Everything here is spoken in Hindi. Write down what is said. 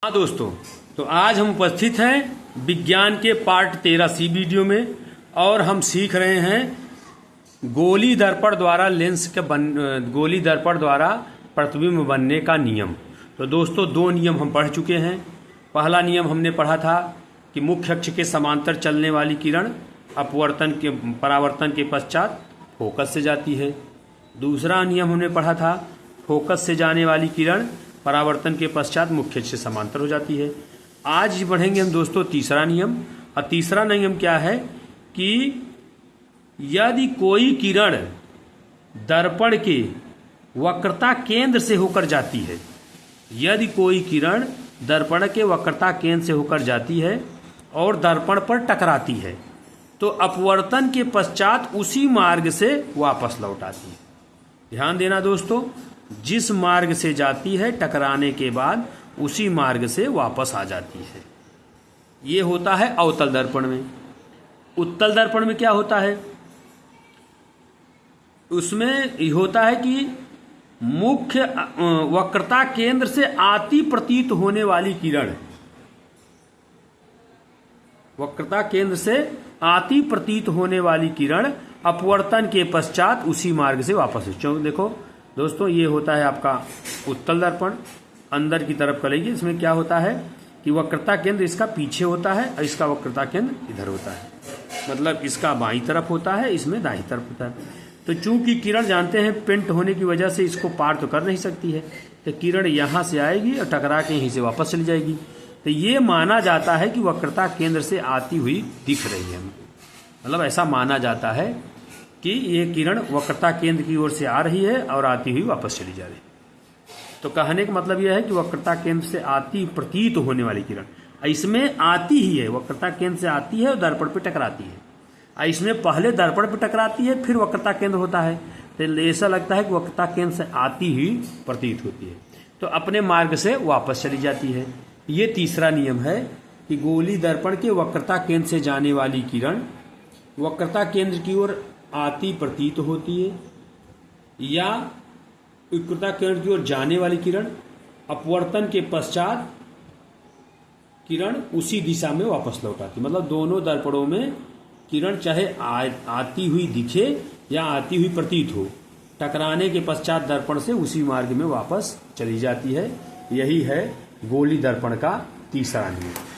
हाँ दोस्तों, तो आज हम उपस्थित हैं विज्ञान के पार्ट 13C वीडियो में और हम सीख रहे हैं गोली दर्पण द्वारा गोली दर्पण द्वारा प्रतिबिंब बनने का नियम। तो दोस्तों, दो नियम हम पढ़ चुके हैं। पहला नियम हमने पढ़ा था कि मुख्य अक्ष के समांतर चलने वाली किरण परावर्तन के पश्चात फोकस से जाती है। दूसरा नियम हमने पढ़ा था फोकस से जाने वाली किरण परावर्तन के पश्चात मुख्य अक्ष से समांतर हो जाती है। आज पढ़ेंगे हम दोस्तों तीसरा नियम। और तीसरा नियम क्या है कि यदि कोई किरण दर्पण के वक्रता केंद्र से होकर जाती है, यदि कोई किरण दर्पण के वक्रता केंद्र से होकर जाती है और दर्पण पर टकराती है, तो अपवर्तन के पश्चात उसी मार्ग से वापस लौट आती है। ध्यान देना दोस्तों, जिस मार्ग से जाती है टकराने के बाद उसी मार्ग से वापस आ जाती है। ये होता है अवतल दर्पण में। उत्तल दर्पण में क्या होता है? उसमें होता है कि मुख्य वक्रता केंद्र से आती प्रतीत होने वाली किरण, वक्रता केंद्र से आती प्रतीत होने वाली किरण अपवर्तन के पश्चात उसी मार्ग से वापस। देखो दोस्तों, ये होता है आपका उत्तल दर्पण। अंदर की तरफ करेंगे, इसमें क्या होता है कि वक्रता केंद्र इसका पीछे होता है और इसका वक्रता केंद्र इधर होता है, मतलब इसका बाईं तरफ होता है, इसमें दाईं तरफ होता है। तो चूंकि किरण जानते हैं पिंट होने की वजह से इसको पार तो कर नहीं सकती है, तो किरण यहाँ से आएगी और टकरा के यहीं से वापस चली जाएगी। तो ये माना जाता है कि वक्रता केंद्र से आती हुई दिख रही है, मतलब ऐसा माना जाता है कि ये किरण वक्रता केंद्र की ओर से आ रही है और आती हुई वापस चली जा रही है। तो कहने का मतलब यह है कि वक्रता केंद्र से आती प्रतीत होने वाली किरण इसमें आती ही है, वक्रता केंद्र से आती है और दर्पण पे टकराती है। इसमें पहले दर्पण पे टकराती है, फिर वक्रता केंद्र होता है। तो ऐसा लगता है कि वक्रता केंद्र से आती ही प्रतीत होती है, तो अपने मार्ग से वापस चली जाती है। ये तीसरा नियम है कि गोली दर्पण के वक्रता केंद्र से जाने वाली किरण वक्रता केंद्र की ओर आती प्रतीत होती है, या वक्रता केंद्र की ओर जाने वाली किरण अपवर्तन के पश्चात किरण उसी दिशा में वापस लौट आती। मतलब दोनों दर्पणों में किरण चाहे आती हुई दिखे या आती हुई प्रतीत हो, टकराने के पश्चात दर्पण से उसी मार्ग में वापस चली जाती है। यही है गोली दर्पण का तीसरा नियम।